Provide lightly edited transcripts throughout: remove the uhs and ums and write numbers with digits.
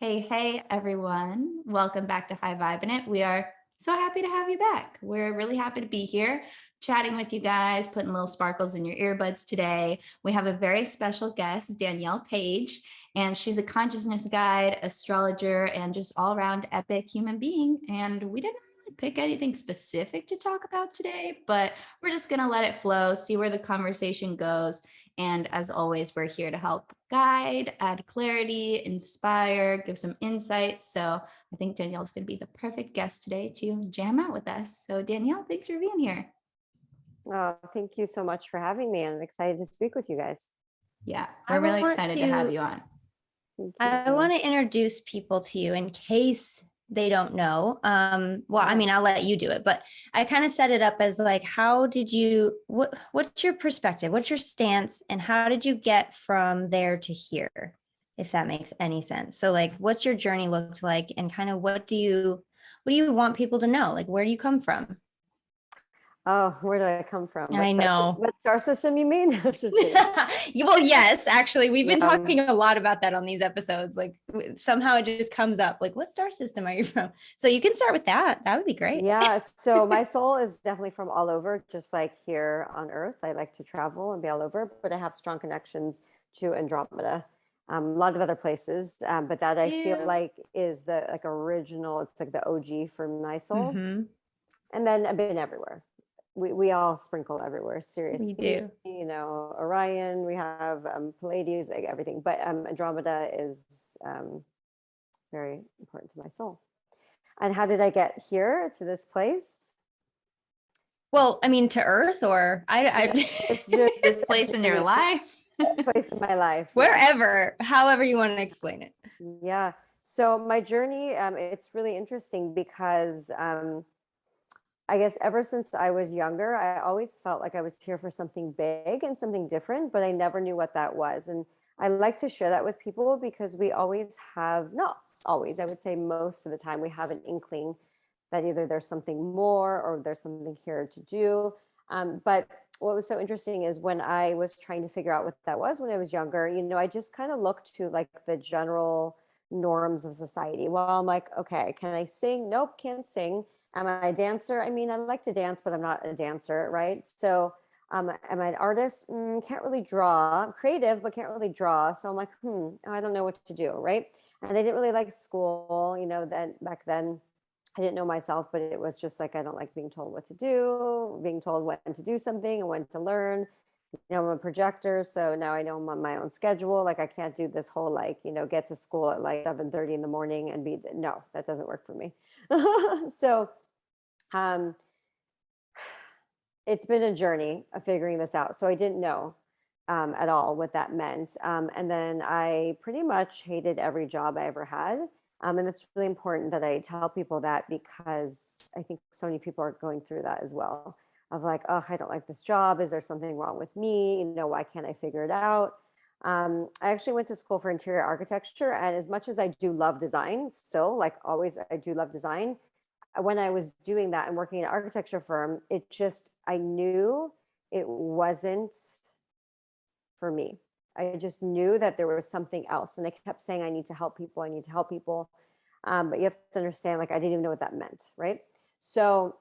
Hey, everyone. Welcome back to High Vibe in It. We are so happy to have you back. We're really happy to be here chatting with you guys, putting little sparkles in your earbuds today. We have a very special guest, Danielle Page, and she's a consciousness guide, astrologer, and just all around epic human being. And we didn't really pick anything specific to talk about today, but we're just going to let it flow, see where the conversation goes. And as always, we're here to help guide, add clarity, inspire, give some insight. So I think Danielle's going to be the perfect guest today to jam out with us. So Danielle, thanks for being here. Oh, thank you so much for having me. I'm excited to speak with you guys. Yeah, we're really excited to have you on. I want to introduce people to you in case they don't know. I mean, I'll let you do it, but I kind of set it up as like, what's your perspective? What's your stance? And how did you get from there to here? If that makes any sense. So like, what's your journey looked like and kind of what do you want people to know? Like, where do you come from? Oh, where do I come from? I know. What star system you mean? Well, yes, actually, we've been talking a lot about that on these episodes. Like somehow it just comes up like, what star system are you from? So you can start with that. That would be great. Yeah. So my soul is definitely from all over, just like here on Earth. I like to travel and be all over, but I have strong connections to Andromeda. A lot of other places, but that I feel like is the like original. It's like the OG for my soul. Mm-hmm. And then I've been everywhere. We all sprinkle everywhere. Seriously, We do. You know, Orion. We have Pleiades, like everything. But Andromeda is very important to my soul. And how did I get here to this place? Well, I mean, to Earth, or It's just This place in your life. This place in my life. Wherever, however you want to explain it. Yeah. So my journey, it's really interesting because I guess ever since I was younger, I always felt like I was here for something big and something different, but I never knew what that was. And I like to share that with people because we always have, not always, I would say most of the time, we have an inkling that either there's something more or there's something here to do. But what was so interesting is when I was trying to figure out what that was when I was younger, you know, I just kind of looked to like the general norms of society. Well, I'm like, okay, can I sing? Nope, can't sing. Am I a dancer? I mean, I like to dance, but I'm not a dancer, right? So, am I an artist? Can't really draw. I'm creative, but can't really draw. So I'm like, I don't know what to do, right? And I didn't really like school, you know. Then back then, I didn't know myself, but it was just like I don't like being told what to do, being told when to do something and when to learn. You know, I'm a projector, so now I know I'm on my own schedule. Like I can't do this whole like, you know, get to school at like 7:30 in the morning and be no, that doesn't work for me. So um, it's been a journey of figuring this out. So I didn't know at all what that meant. And then I pretty much hated every job I ever had. And it's really important that I tell people that because I think so many people are going through that as well. Of like, oh, I don't like this job. Is there something wrong with me? You know, why can't I figure it out? I actually went to school for interior architecture. And as much as I do love design, still, like always, I do love design. When I was doing that and working in an architecture firm, it just, I knew it wasn't for me. I just knew that there was something else. And I kept saying, I need to help people. I need to help people. But you have to understand, like, I didn't even know what that meant. Right. So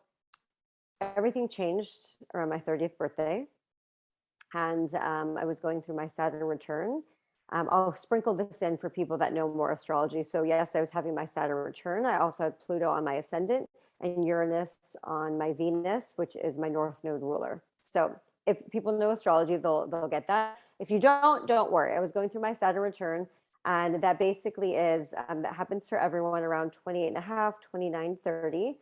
everything changed around my 30th birthday. And I was going through my Saturn return. I'll sprinkle this in for people that know more astrology. So yes, I was having my Saturn return. I also had Pluto on my ascendant and Uranus on my Venus, which is my North Node ruler. So if people know astrology, they'll get that. If you don't worry. I was going through my Saturn return, and that basically is that happens for everyone around 28 and a half, 29, 30.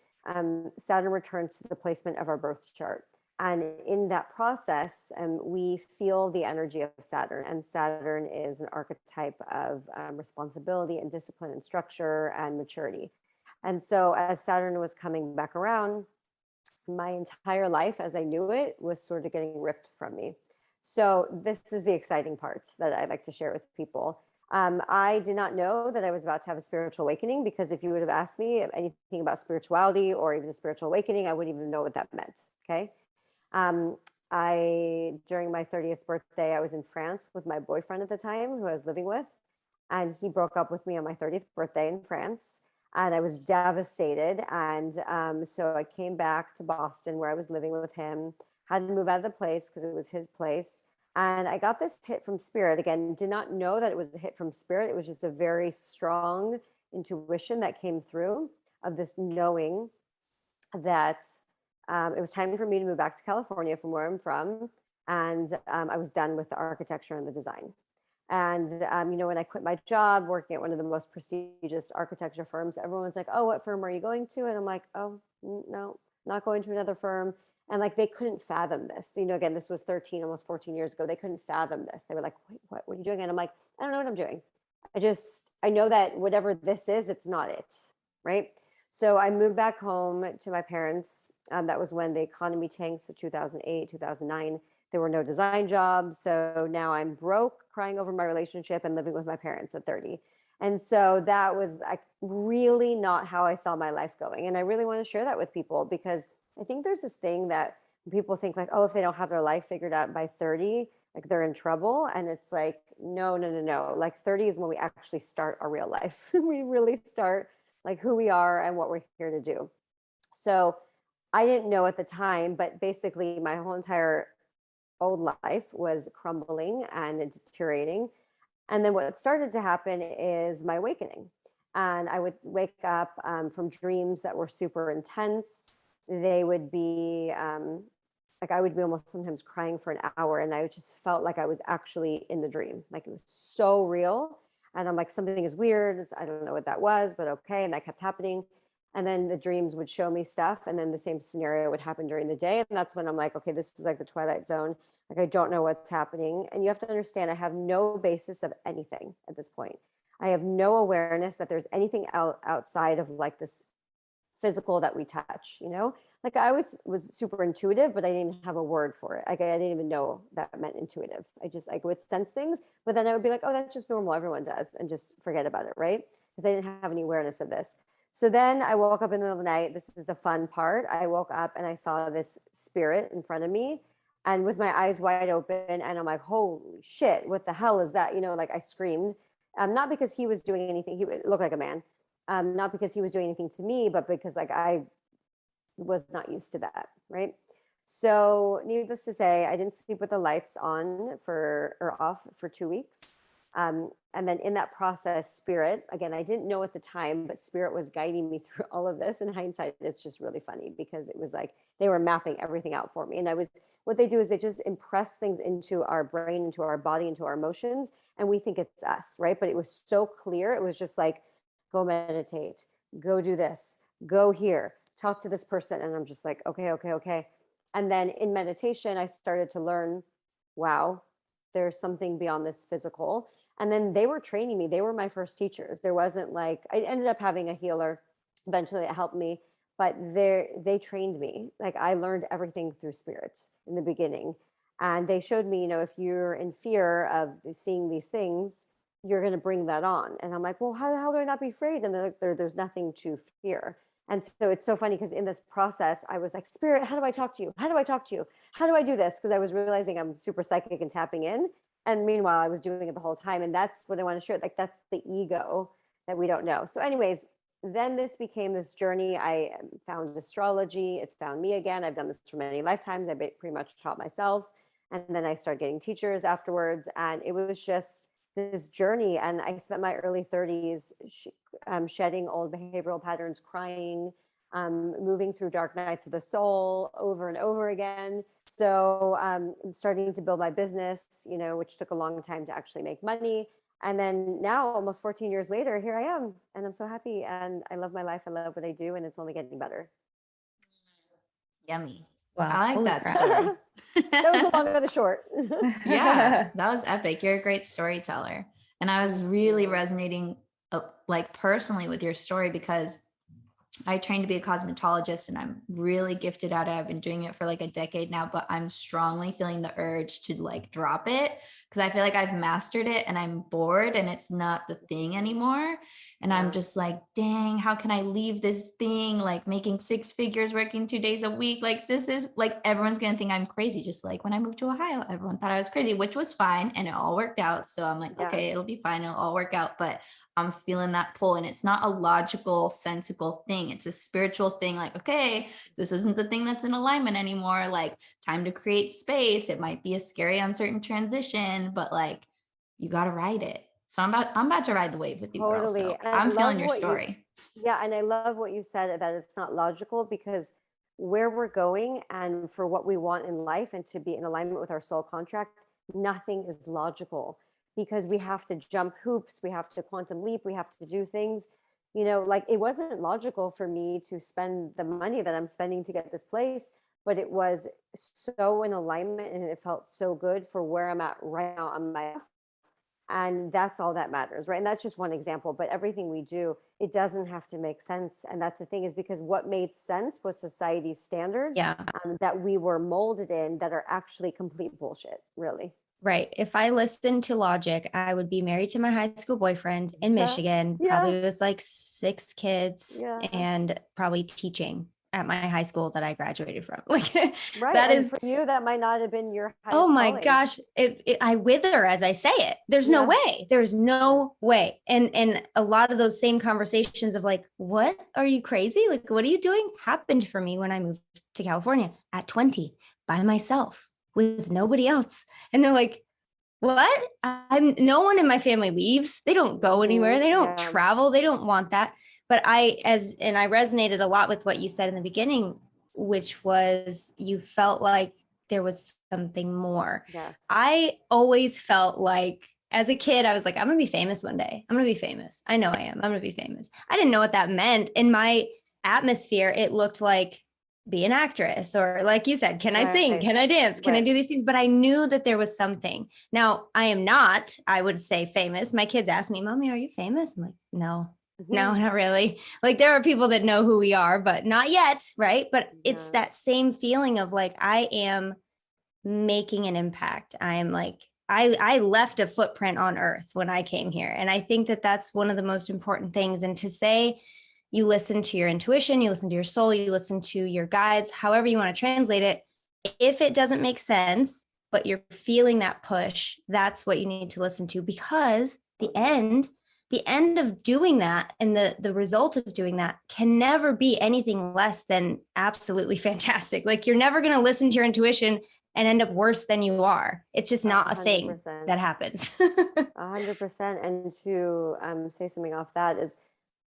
Saturn returns to the placement of our birth chart. And in that process, we feel the energy of Saturn. And Saturn is an archetype of responsibility and discipline and structure and maturity. And so as Saturn was coming back around, my entire life as I knew it was sort of getting ripped from me. So this is the exciting part that I like to share with people. I did not know that I was about to have a spiritual awakening, because if you would have asked me anything about spirituality or even a spiritual awakening, I wouldn't even know what that meant. Okay. During my 30th birthday, I was in France with my boyfriend at the time, who I was living with. And he broke up with me on my 30th birthday in France. And I was devastated. And so I came back to Boston where I was living with him, had to move out of the place because it was his place. And I got this hit from spirit. Again, did not know that it was a hit from spirit. It was just a very strong intuition that came through of this knowing that it was time for me to move back to California from where I'm from. And I was done with the architecture and the design. And, when I quit my job working at one of the most prestigious architecture firms, everyone's like, oh, what firm are you going to? And I'm like, oh, no, not going to another firm. And like, they couldn't fathom this. Again, this was 13, almost 14 years ago. They couldn't fathom this. They were like, wait, what are you doing? And I'm like, I don't know what I'm doing. I know that whatever this is, it's not it. Right. So I moved back home to my parents. That was when the economy tanked. So 2008, 2009, there were no design jobs. So now I'm broke, crying over my relationship and living with my parents at 30. And so that was like really not how I saw my life going. And I really want to share that with people because I think there's this thing that people think like, oh, if they don't have their life figured out by 30, like they're in trouble. And it's like, no. Like 30 is when we actually start our real life. We really start like who we are and what we're here to do. So I didn't know at the time, but basically my whole entire old life was crumbling and deteriorating. And then what started to happen is my awakening. And I would wake up from dreams that were super intense. They would be like, I would be almost sometimes crying for an hour. And I just felt like I was actually in the dream. Like it was so real. And I'm like, something is weird. I don't know what that was, but okay. And that kept happening. And then the dreams would show me stuff. And then the same scenario would happen during the day. And that's when I'm like, okay, this is like the Twilight Zone. Like, I don't know what's happening. And you have to understand, I have no basis of anything at this point. I have no awareness that there's anything outside of like this physical that we touch, like I was super intuitive, but I didn't have a word for it. Like I didn't even know that meant intuitive. I just like would sense things, but then I would be like, oh, that's just normal. Everyone does, and just forget about it. Right. Because I didn't have any awareness of this. So then I woke up in the middle of the night. This is the fun part. I woke up and I saw this spirit in front of me and with my eyes wide open. And I'm like, holy shit, what the hell is that? Like I screamed, not because he was doing anything. He looked like a man. Not because he was doing anything to me, but because like I was not used to that. Right. So needless to say, I didn't sleep with the lights on or off for 2 weeks. And then in that process, spirit, again, I didn't know at the time, but spirit was guiding me through all of this. In hindsight, it's just really funny because it was like they were mapping everything out for me. And what they do is they just impress things into our brain, into our body, into our emotions. And we think it's us, right? But it was so clear. It was just like, go meditate, go do this, go here, talk to this person. And I'm just like, okay. And then in meditation, I started to learn, wow, there's something beyond this physical. And then they were training me. They were my first teachers. There wasn't like, I ended up having a healer eventually that helped me, but they trained me. Like I learned everything through spirit in the beginning. And they showed me, if you're in fear of seeing these things, you're going to bring that on. And I'm like, well, how the hell do I not be afraid? And they're like, there's nothing to fear. And so it's so funny because in this process, I was like, spirit, how do I talk to you? How do I talk to you? How do I do this? Because I was realizing I'm super psychic and tapping in. And meanwhile, I was doing it the whole time. And that's what I want to share. Like, that's the ego that we don't know. So anyways, then this became this journey. I found astrology. It found me again. I've done this for many lifetimes. I pretty much taught myself. And then I started getting teachers afterwards. And it was just this journey. And I spent my early 30s shedding old behavioral patterns, crying, moving through dark nights of the soul over and over again. So starting to build my business, which took a long time to actually make money. And then now, almost 14 years later, here I am. And I'm so happy. And I love my life. I love what I do. And it's only getting better. Yummy. Wow. I like that crap. story. That was the long or the short. Yeah, that was epic. You're a great storyteller. And I was really resonating like personally with your story because I trained to be a cosmetologist and I'm really gifted at it. I've been doing it for like a decade now, but I'm strongly feeling the urge to like drop it because I feel like I've mastered it and I'm bored and it's not the thing anymore. And I'm just like, dang, how can I leave this thing? Like making 6 figures, working 2 days a week. Like this is like, everyone's going to think I'm crazy. Just like when I moved to Ohio, everyone thought I was crazy, which was fine. And it all worked out. So I'm like, okay, it'll be fine. It'll all work out. But I'm feeling that pull, and it's not a logical, sensical thing. It's a spiritual thing. Like, okay, this isn't the thing that's in alignment anymore. Like, time to create space. It might be a scary, uncertain transition, but like, you got to ride it. So I'm about to ride the wave with you, girl. Totally. So And I I'm feeling love your what story. yeah, and I love what you said about it's not logical, because where we're going and for what we want in life and to be in alignment with our soul contract, nothing is logical, because we have to jump hoops, we have to quantum leap, we have to do things, like it wasn't logical for me to spend the money that I'm spending to get this place, but it was so in alignment and it felt so good for where I'm at right now on my path. And that's all that matters, right? And that's just one example, but everything we do, it doesn't have to make sense. And that's the thing, is because what made sense was society's standards that we were molded in, that are actually complete bullshit, really. Right. If I listened to logic, I would be married to my high school boyfriend in Michigan, probably with like 6 kids, and probably teaching at my high school that I graduated from. Like, right. That and is for you, that might not have been your highest oh my calling. gosh, I wither as I say it. There's no way. There's no way. And a lot of those same conversations of like, what, are you crazy? Like, what are you doing? Happened for me when I moved to California at 20 by myself with nobody else. And they're like, what? No one in my family leaves. They don't go anywhere. They don't travel. They don't want that. But I resonated a lot with what you said in the beginning, which was you felt like there was something more. Yes. I always felt like as a kid, I was like, I'm going to be famous one day. I'm going to be famous. I know I am. I'm going to be famous. I didn't know what that meant. In my atmosphere, it looked like be an actress, or like you said, can I sing? Can I dance? Can I do these things? But I knew that there was something. Now, I am not, I would say, famous. My kids ask me, Mommy, are you famous? I'm like, no, not really. Like there are people that know who we are, but not yet. Right. But it's that same feeling of like, I am making an impact. I am like, I left a footprint on earth when I came here. And I think that that's one of the most important things. And to say, you listen to your intuition, you listen to your soul, you listen to your guides, however you want to translate it. If it doesn't make sense, but you're feeling that push, that's what you need to listen to, because the end of doing that and the result of doing that can never be anything less than absolutely fantastic. Like you're never going to listen to your intuition and end up worse than you are. It's just not a 100%. thing that happens. 100%. And to say something off that is,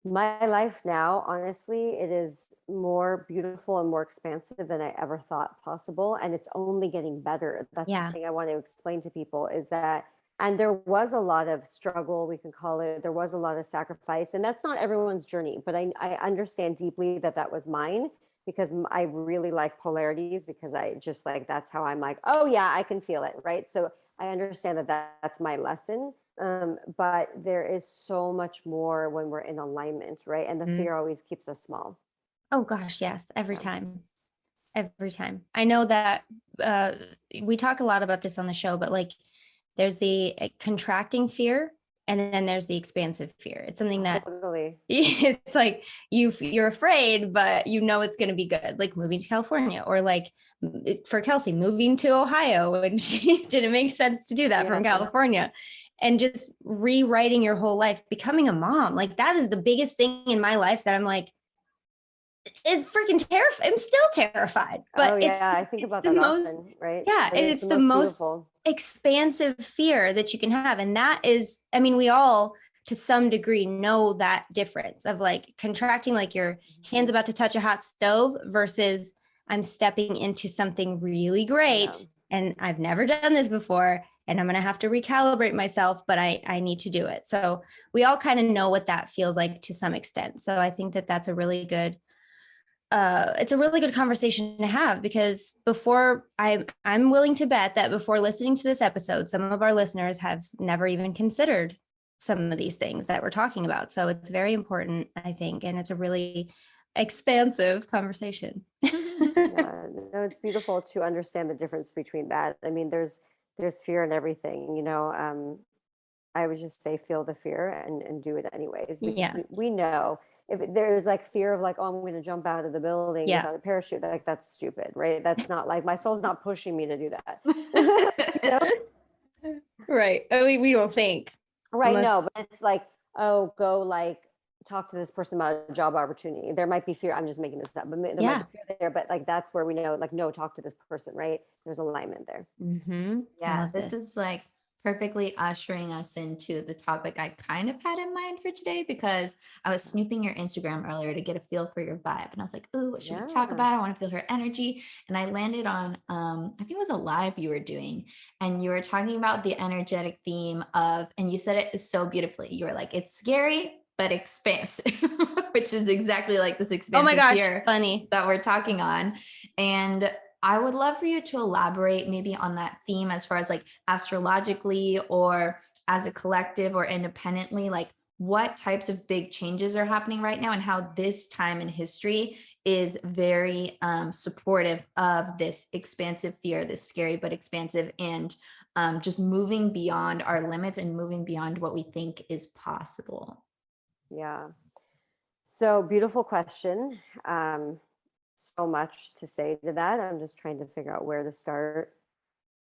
my life now, honestly, it is more beautiful and more expansive than I ever thought possible. And it's only getting better. That's the thing I want to explain to people, is that, and there was a lot of struggle, we can call it, there was a lot of sacrifice, and that's not everyone's journey, but I understand deeply that that was mine, because I really like polarities, because I just like, that's how I'm like, oh yeah, I can feel it. Right. So I understand that that's my lesson. But there is so much more when we're in alignment, right? And the fear always keeps us small. Oh gosh, yes, every time. I know that we talk a lot about this on the show, but like there's the contracting fear, and then there's the expansive fear. It's something that it's like you're afraid, but you know it's going to be good, like moving to California, or like for Kelsey, moving to Ohio, and she didn't make sense to do that from California. And just rewriting your whole life, becoming a mom. Like that is the biggest thing in my life that I'm like, it's freaking terrifying. I'm still terrified. But I think about that often, right? Yeah, it's the most expansive fear that you can have. And that is, I mean, we all to some degree know that difference of like contracting, like your hands about to touch a hot stove, versus I'm stepping into something really great. And I've never done this before, and I'm going to have to recalibrate myself, but I need to do it. So we all kind of know what that feels like to some extent. So I think that that's a really good, it's a really good conversation to have, because before I'm willing to bet that before listening to this episode, some of our listeners have never even considered some of these things that we're talking about. So it's very important, I think. And it's a really expansive conversation. Yeah, no, it's beautiful to understand the difference between that. I mean, there's fear in everything, you know. I would just say feel the fear and do it anyways, because Yeah. we know if there's like fear of like, oh, I'm going to jump out of the building Yeah. without a parachute, like that's stupid, right? That's not like, my soul's not pushing me to do that. You know? Right. I mean, we don't think. Right. Unless, No, but it's like, oh, go like talk to this person about a job opportunity. There might be fear. I'm just making this up, but there might yeah. be fear there. But like that's where we know, like, no, talk to this person, right? There's alignment there. Mm-hmm. I Yeah, love this is like perfectly ushering us into the topic I kind of had in mind for today, because I was snooping your Instagram earlier to get a feel for your vibe. And I was like, ooh, what should we talk Yeah. about? I want to feel her energy. And I landed on, I think it was a live you were doing, and you were talking about the energetic theme of, and you said it so beautifully. You were like, it's scary, but expansive, which is exactly like this Oh my expansive gosh, fear funny. that we're talking on. And I would love for you to elaborate maybe on that theme as far as like astrologically or as a collective or independently, like what types of big changes are happening right now and how this time in history is very supportive of this expansive fear, this scary but expansive, and just moving beyond our limits and moving beyond what we think is possible. Yeah. So beautiful question. So much to say to that. I'm just trying to figure out where to start,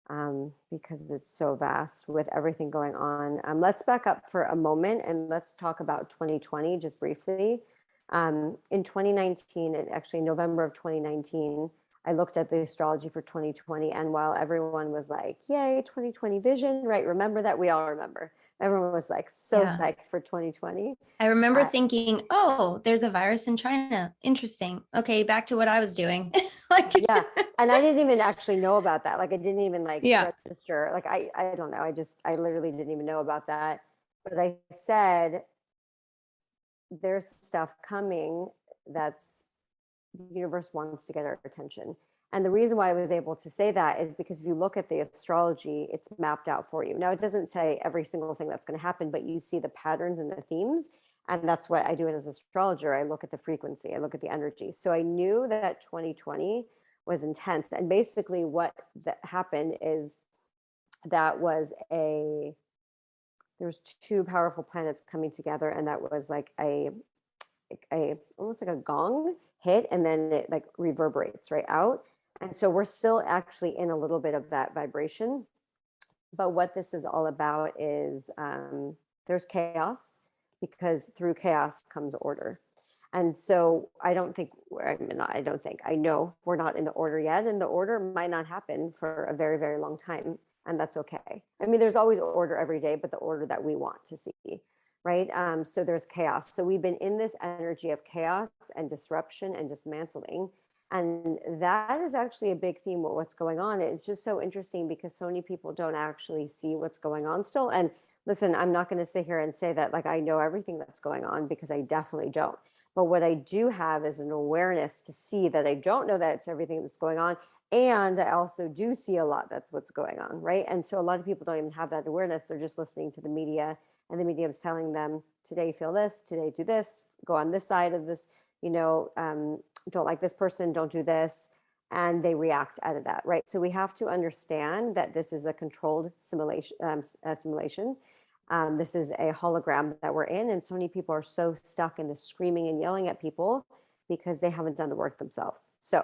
because it's so vast with everything going on. Let's back up for a moment and let's talk about 2020 just briefly. In 2019, and actually November of 2019, I looked at the astrology for 2020. And while everyone was like, yay, 2020 vision, right? Remember that? We all remember. Everyone was like so Yeah. psyched for 2020. I remember thinking, oh, there's a virus in China. Interesting. Okay, back to what I was doing. Like, Yeah. And I didn't even actually know about that. Like I didn't even like yeah. register. Like I don't know. I literally didn't even know about that. But I said, there's stuff coming that's the universe wants to get our attention. And the reason why I was able to say that is because if you look at the astrology, it's mapped out for you. Now, it doesn't say every single thing that's going to happen, but you see the patterns and the themes. And that's what I do as an astrologer. I look at the frequency, I look at the energy. So I knew that 2020 was intense. And basically, what that happened is that was there's two powerful planets coming together, and that was like a almost like a gong hit, and then it like reverberates right out. And so we're still actually in a little bit of that vibration. But what this is all about is there's chaos, because through chaos comes order. And so I know we're not in the order yet, and the order might not happen for a very, very long time. And that's okay. I mean, there's always order every day, but the order that we want to see, right? So there's chaos. So we've been in this energy of chaos and disruption and dismantling. And that is actually a big theme of what's going on. It's just so interesting because so many people don't actually see what's going on still. And listen, I'm not going to sit here and say that like I know everything that's going on, because I definitely don't. But what I do have is an awareness to see that I don't know that it's everything that's going on. And I also do see a lot that's what's going on, right? And so a lot of people don't even have that awareness. They're just listening to the media, and the media is telling them, today feel this, today do this, go on this side of this, don't like this person, don't do this. And they react out of that, right? So we have to understand that this is a controlled simulation. This is a hologram that we're in. And so many people are so stuck in the screaming and yelling at people because they haven't done the work themselves. So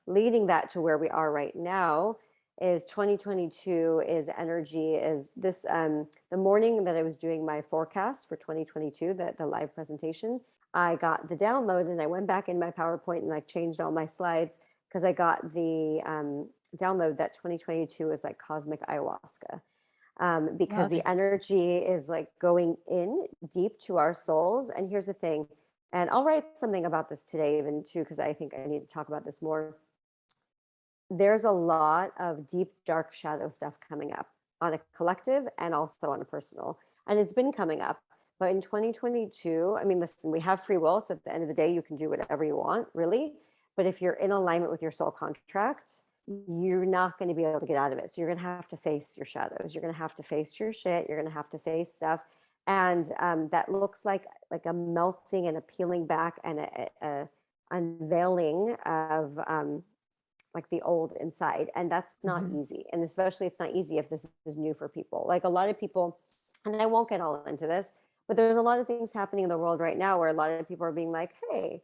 leading that to where we are right now is 2022 is energy is this, the morning that I was doing my forecast for 2022, the live presentation, I got the download and I went back in my PowerPoint and I changed all my slides because I got the download that 2022 is like cosmic ayahuasca. Because the energy is like going in deep to our souls. And here's the thing, and I'll write something about this today even too, because I think I need to talk about this more. There's a lot of deep, dark shadow stuff coming up on a collective and also on a personal. And it's been coming up. But in 2022, I mean, listen, we have free will. So at the end of the day, you can do whatever you want, really. But if you're in alignment with your soul contract, you're not going to be able to get out of it. So you're going to have to face your shadows. You're going to have to face your shit. You're going to have to face stuff. And that looks like a melting and a peeling back and unveiling of like the old inside. And that's not easy. And especially it's not easy if this is new for people. Like a lot of people, and I won't get all into this, but there's a lot of things happening in the world right now where a lot of people are being like, hey,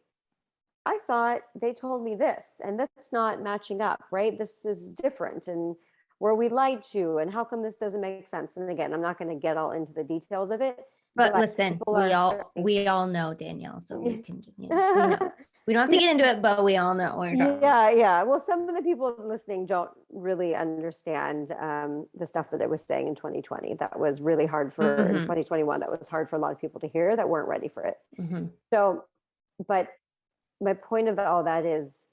I thought they told me this, and that's not matching up, right? This is different. And were we lied to? And how come this doesn't make sense? And again, I'm not going to get all into the details of it. But listen, people are starting- we all know, Danielle, so we can, we know. We don't have to get into it, but we all know what we're talking about. Yeah. Well, some of the people listening don't really understand the stuff that I was saying in 2020. That was really hard for in 2021. That was hard for a lot of people to hear that weren't ready for it. So, but my point of all that is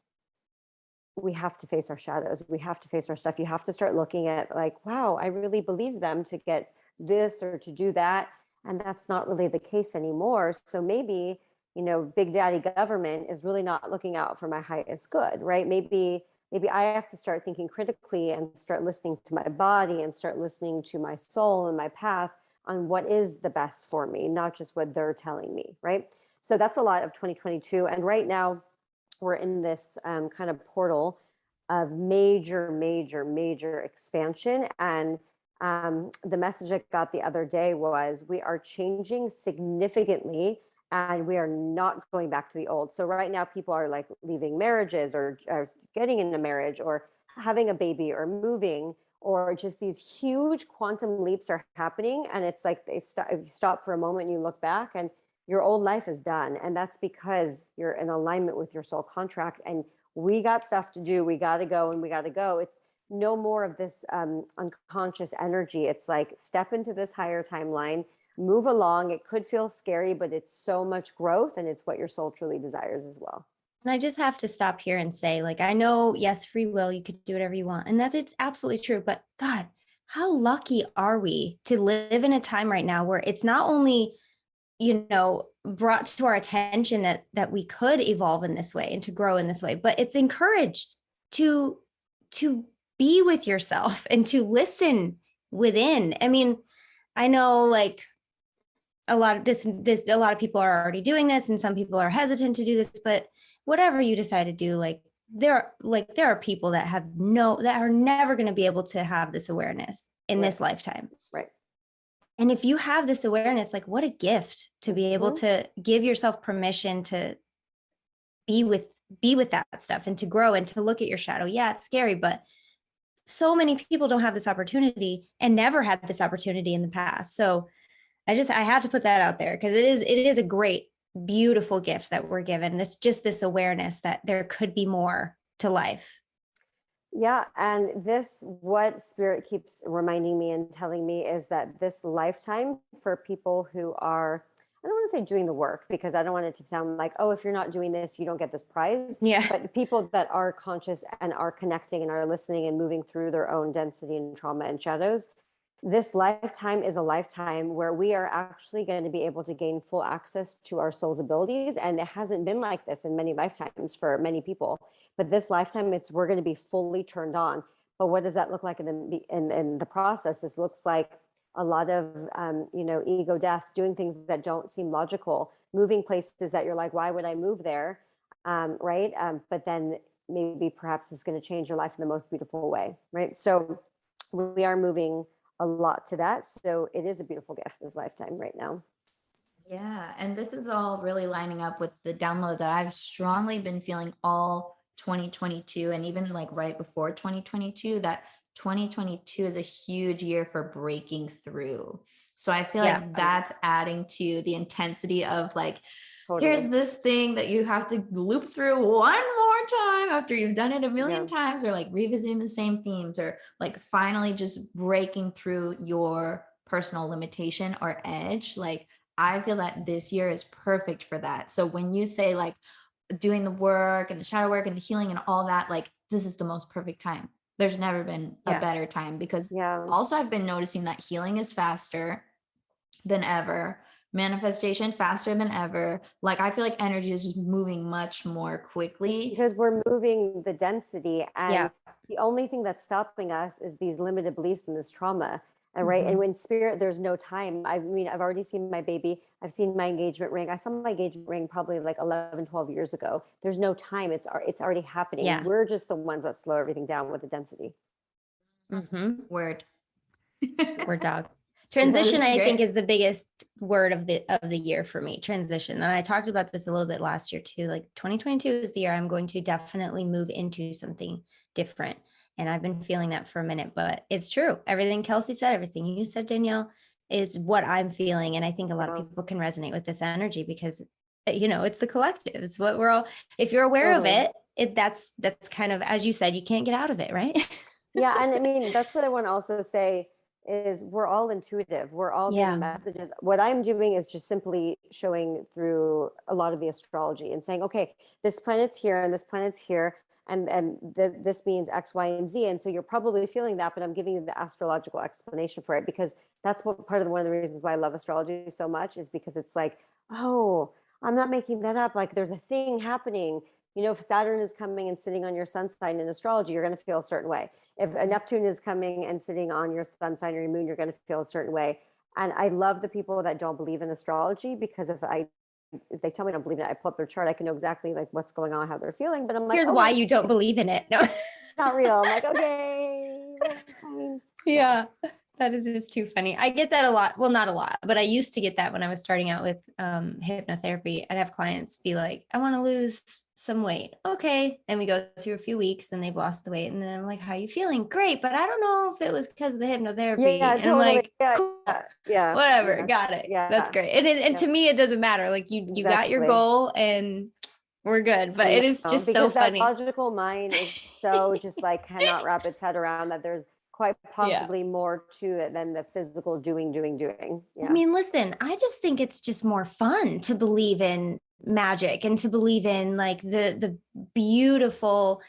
we have to face our shadows. We have to face our stuff. You have to start looking at like, wow, I really believed them to get this or to do that. And that's not really the case anymore. So maybe, you know, big daddy government is really not looking out for my highest good, right? Maybe I have to start thinking critically and start listening to my body and start listening to my soul and my path on what is the best for me, not just what they're telling me, right? So that's a lot of 2022. And right now we're in this kind of portal of major expansion. And the message I got the other day was we are changing significantly and we are not going back to the old. So right now people are like leaving marriages or getting into marriage or having a baby or moving, or just these huge quantum leaps are happening. And it's like if you stop for a moment and you look back and your old life is done. And that's because you're in alignment with your soul contract. And we got stuff to do. We got to go and we got to go. It's no more of this unconscious energy. It's like step into this higher timeline, move along. It could feel scary, but it's so much growth and it's what your soul truly desires as well. And I just have to stop here and say, like, I know, yes, free will, you could do whatever you want. And it's absolutely true. But God, how lucky are we to live in a time right now where it's not only, you know, brought to our attention that we could evolve in this way and to grow in this way, but it's encouraged to be with yourself and to listen within. I mean, I know like a lot of people are already doing this and some people are hesitant to do this, but whatever you decide to do, there are people that are never going to be able to have this awareness in this lifetime. Right. And if you have this awareness, like what a gift to be able to give yourself permission to be with that stuff and to grow and to look at your shadow. Yeah, it's scary, but so many people don't have this opportunity and never had this opportunity in the past. So I have to put that out there because it is a great, beautiful gift that we're given. This awareness that there could be more to life. Yeah. And what Spirit keeps reminding me and telling me is that this lifetime for people who are, I don't want to say doing the work because I don't want it to sound like, oh, if you're not doing this, you don't get this prize. Yeah. But people that are conscious and are connecting and are listening and moving through their own density and trauma and shadows, this lifetime is a lifetime where we are actually going to be able to gain full access to our soul's abilities. And it hasn't been like this in many lifetimes for many people. But this lifetime, we're going to be fully turned on. But what does that look like in the process? This looks like a lot of, ego deaths, doing things that don't seem logical, moving places that you're like, why would I move there? Right. But then maybe perhaps it's going to change your life in the most beautiful way. Right. So we are moving a lot to that. So it is a beautiful gift this lifetime right now. Yeah. And this is all really lining up with the download that I've strongly been feeling all 2022 and even like right before 2022, that 2022 is a huge year for breaking through. So I feel like that's adding to the intensity of like, here's this thing that you have to loop through one more time after you've done it a million times, or like revisiting the same themes, or like finally just breaking through your personal limitation or edge. Like I feel that this year is perfect for that. So when you say like doing the work and the shadow work and the healing and all that, like this is the most perfect time. There's never been a better time because also I've been noticing that healing is faster than ever. Manifestation faster than ever. Like I feel like energy is just moving much more quickly because we're moving the density, and the only thing that's stopping us is these limited beliefs and this trauma. And right. And when spirit, there's no time. I mean, I've already seen my baby. I've seen my engagement ring. I saw my engagement ring probably like 11, 12 years ago. There's no time. It's already happening. Yeah. We're just the ones that slow everything down with the density. Word. Word dog. Transition, I think, Great. is the biggest word of the year for me. Transition. And I talked about this a little bit last year too. Like 2022 is the year I'm going to definitely move into something different. And I've been feeling that for a minute, but it's true. Everything Kelsey said, everything you said, Danielle, is what I'm feeling. And I think a lot of people can resonate with this energy because, you know, it's the collective. It's what we're all, if you're aware of it, that's kind of, as you said, you can't get out of it, right? Yeah. And I mean, that's what I want to also say is we're all intuitive. We're all getting messages. What I'm doing is just simply showing through a lot of the astrology and saying, okay, this planet's here and this planet's here. And this means X, Y, and Z. And so you're probably feeling that, but I'm giving you the astrological explanation for it, because that's what one of the reasons why I love astrology so much, is because it's like, oh, I'm not making that up. Like there's a thing happening. You know, if Saturn is coming and sitting on your sun sign in astrology, you're going to feel a certain way. If a Neptune is coming and sitting on your sun sign or your moon, you're going to feel a certain way. And I love the people that don't believe in astrology, because if they tell me I don't believe in it, I pull up their chart, I can know exactly like what's going on, how they're feeling. But I'm like, here's why you don't believe in it. No, not real. I'm like, okay, fine. Yeah, that is just too funny. I get that a lot. Well, not a lot, but I used to get that when I was starting out with hypnotherapy. I'd have clients be like, I want to lose some weight. Okay. And we go through a few weeks and they've lost the weight. And then I'm like, how are you feeling? Great. But I don't know if it was because of the hypnotherapy. Yeah, and totally. I'm like, Yeah, cool. Yeah. Whatever. Got it. Yeah. That's great. And to me, it doesn't matter. Like you got your goal and we're good. But it is just so funny. That logical mind is so just like cannot wrap its head around that there's quite possibly more to it than the physical doing. Yeah. I mean, listen, I just think it's just more fun to believe in magic and to believe in like the beautiful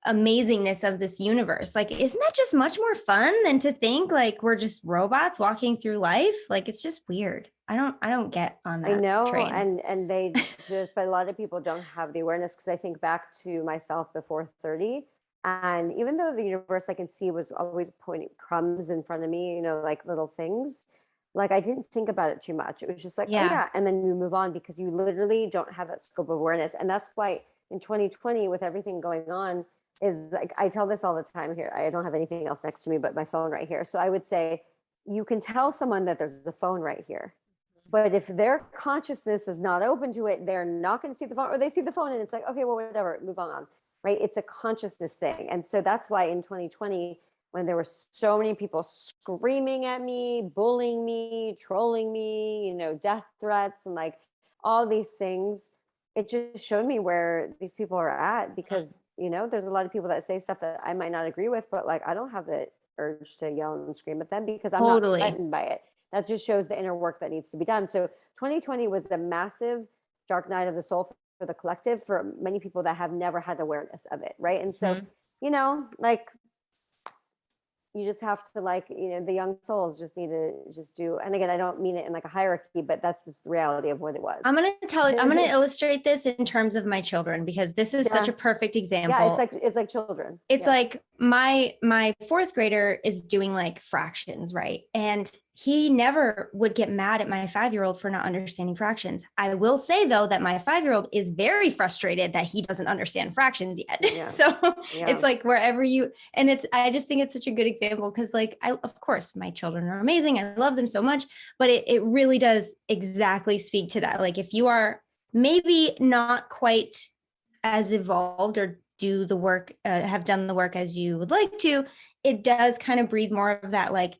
amazingness of this universe. Like, isn't that just much more fun than to think like we're just robots walking through life? Like, it's just weird. I don't get on that. I know. Train. And they just, but a lot of people don't have the awareness, because I think back to myself before 30. And even though the universe I can see was always pointing crumbs in front of me, you know, like little things, like I didn't think about it too much. It was just like, oh yeah. And then you move on, because you literally don't have that scope of awareness. And that's why in 2020, with everything going on, is like, I tell this all the time here. I don't have anything else next to me but my phone right here. So I would say, you can tell someone that there's a phone right here, but if their consciousness is not open to it, they're not going to see the phone, or they see the phone and it's like, okay, well, whatever, move on. Right? It's a consciousness thing. And so that's why in 2020, when there were so many people screaming at me, bullying me, trolling me, you know, death threats and like all these things, it just showed me where these people are at, because, you know, there's a lot of people that say stuff that I might not agree with, but like, I don't have the urge to yell and scream at them, because I'm not threatened by it. That just shows the inner work that needs to be done. So 2020 was the massive dark night of the soul for the collective, for many people that have never had awareness of it. Right. And so, you know, like, you just have to, like, you know, the young souls just need to just do, and again, I don't mean it in like a hierarchy, but that's just the reality of what it was. I'm going to illustrate this in terms of my children, because this is such a perfect example. Yeah, it's like children. It's like my fourth grader is doing like fractions, right? And he never would get mad at my 5-year-old for not understanding fractions. I will say though that my 5-year-old is very frustrated that he doesn't understand fractions yet. Yeah. So it's like wherever you, and I just think it's such a good example, because like, of course my children are amazing. I love them so much, but it really does exactly speak to that. Like, if you are maybe not quite as evolved or do the work, have done the work as you would like to, it does kind of breathe more of that, like,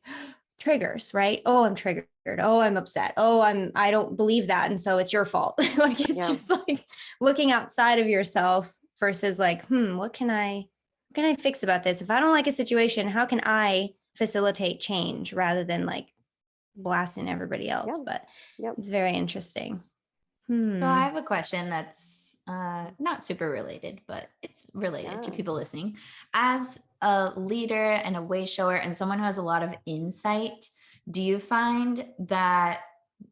triggers, right? Oh, I'm triggered. Oh, I'm upset. Oh, I don't believe that. And so it's your fault. Like, it's just like looking outside of yourself versus like, what can I fix about this? If I don't like a situation, how can I facilitate change rather than like blasting everybody else? But it's very interesting. So I have a question that's not super related, but it's related to people listening. As a leader and a way shower and someone who has a lot of insight, do you find that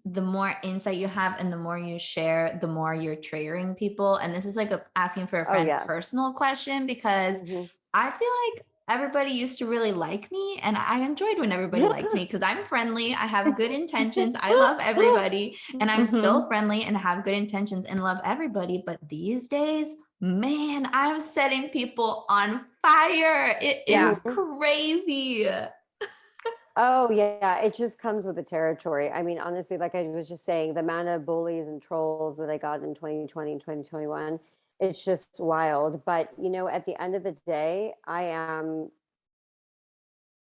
the more insight you have and the more you share, the more you're triggering people? And this is like asking for a friend personal question, because I feel like everybody used to really like me, and I enjoyed when everybody liked me because I'm friendly. I have good intentions. I love everybody, and I'm still friendly and have good intentions and love everybody. But these days, man, I'm setting people on fire. It Yeah. is crazy. Oh yeah, it just comes with the territory. I mean, honestly, like I was just saying, the amount of bullies and trolls that I got in 2020 and 2021, it's just wild. But at the end of the day, I am,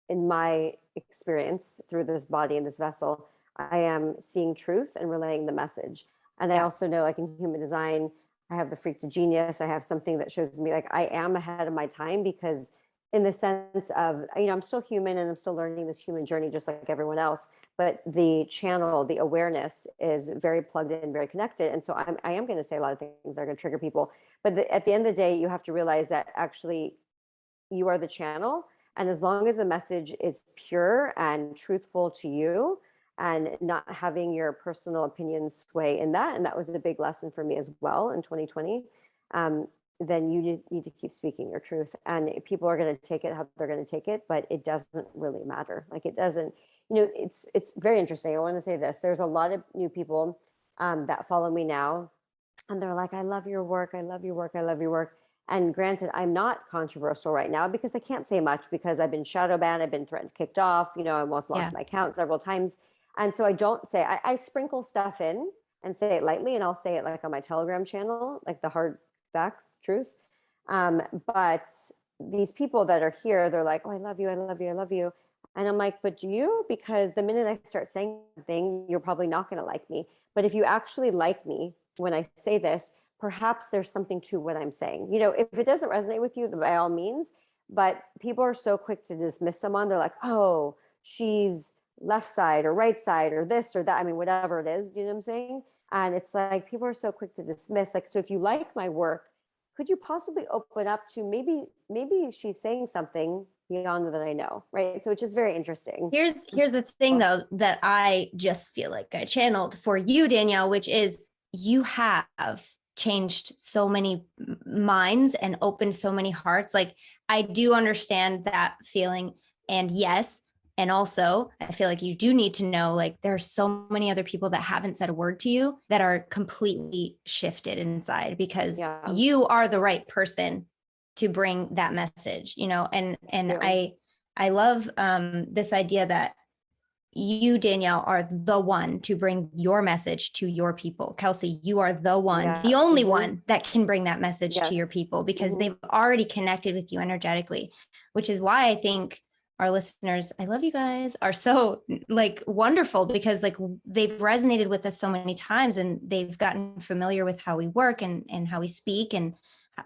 in my experience through this body and this vessel, I am seeing truth and relaying the message. And I also know, like in human design, I have the freak to genius. I have something that shows me like I am ahead of my time, because in the sense of, I'm still human and I'm still learning this human journey just like everyone else, but the channel, the awareness is very plugged in, very connected. And so I am going to say a lot of things that are going to trigger people. But at the end of the day, you have to realize that actually you are the channel. And as long as the message is pure and truthful to you, and not having your personal opinions sway in that, and that was a big lesson for me as well in 2020, then you need to keep speaking your truth. And people are going to take it how they're going to take it, but it doesn't really matter. Like it doesn't, it's very interesting. I want to say this. There's a lot of new people that follow me now, and they're like, I love your work. I love your work. I love your work. And granted, I'm not controversial right now because I can't say much because I've been shadow banned. I've been threatened, kicked off. I almost lost my account several times. And so I don't say, I sprinkle stuff in and say it lightly, and I'll say it like on my Telegram channel, like the hard facts, the truth. But these people that are here, they're like, oh, I love you. I love you. I love you. And I'm like, but do you? Because the minute I start saying something, you're probably not going to like me. But if you actually like me when I say this, perhaps there's something to what I'm saying. If it doesn't resonate with you, by all means. But people are so quick to dismiss someone. They're like, oh, she's left side or right side or this or that. I mean, whatever it is, you know what I'm saying? And it's like, people are so quick to dismiss. Like, so if you like my work, could you possibly open up to maybe she's saying something beyond that I know, right? So it's just very interesting. Here's the thing though, that I just feel like I channeled for you, Danielle, which is you have changed so many minds and opened so many hearts. Like I do understand that feeling. And yes, and also I feel like you do need to know, like there are so many other people that haven't said a word to you that are completely shifted inside, because you are the right person to bring that message, and I love this idea that you, Danielle, are the one to bring your message to your people. Kelsey, you are the one, the only one that can bring that message to your people, because they've already connected with you energetically, which is why I think our listeners, I love you guys, are so like wonderful, because like they've resonated with us so many times and they've gotten familiar with how we work and how we speak, and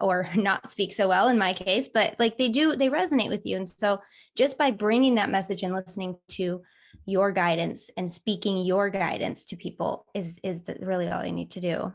or not speak so well in my case, but like they resonate with you. And so just by bringing that message and listening to your guidance and speaking your guidance to people is really all you need to do.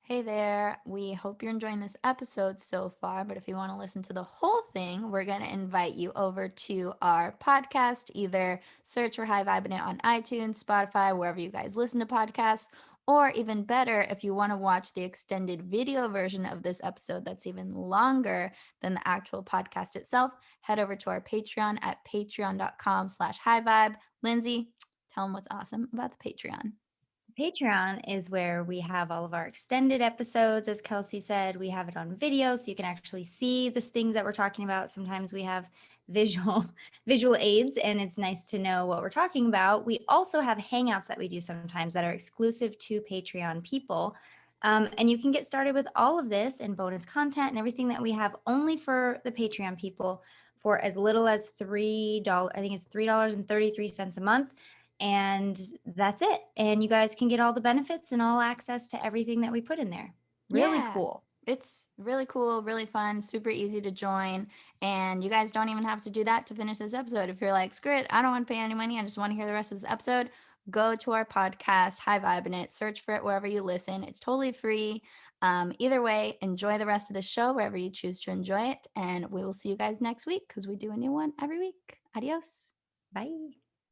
Hey there, we hope you're enjoying this episode so far, but if you want to listen to the whole thing, we're going to invite you over to our podcast. Either search for High Vibing It on iTunes, Spotify, wherever you guys listen to podcasts, or even better, if you want to watch the extended video version of this episode that's even longer than the actual podcast itself, head over to our Patreon at patreon.com/highvibe. Lindsay, tell them what's awesome about the Patreon. Patreon is where we have all of our extended episodes. As Kelsey said, we have it on video, so you can actually see the things that we're talking about. Sometimes we have visual aids, and it's nice to know what we're talking about. We also have hangouts that we do sometimes that are exclusive to Patreon people. And you can get started with all of this and bonus content and everything that we have only for the Patreon people for as little as $3. I think it's $3.33 a month. And that's it. And you guys can get all the benefits and all access to everything that we put in there. Really cool. It's really cool, really fun, super easy to join. And you guys don't even have to do that to finish this episode. If you're like, screw it, I don't want to pay any money, I just want to hear the rest of this episode, go to our podcast, High Vibing It, search for it wherever you listen. It's totally free. Either way, enjoy the rest of the show wherever you choose to enjoy it. And we will see you guys next week because we do a new one every week. Adios. Bye.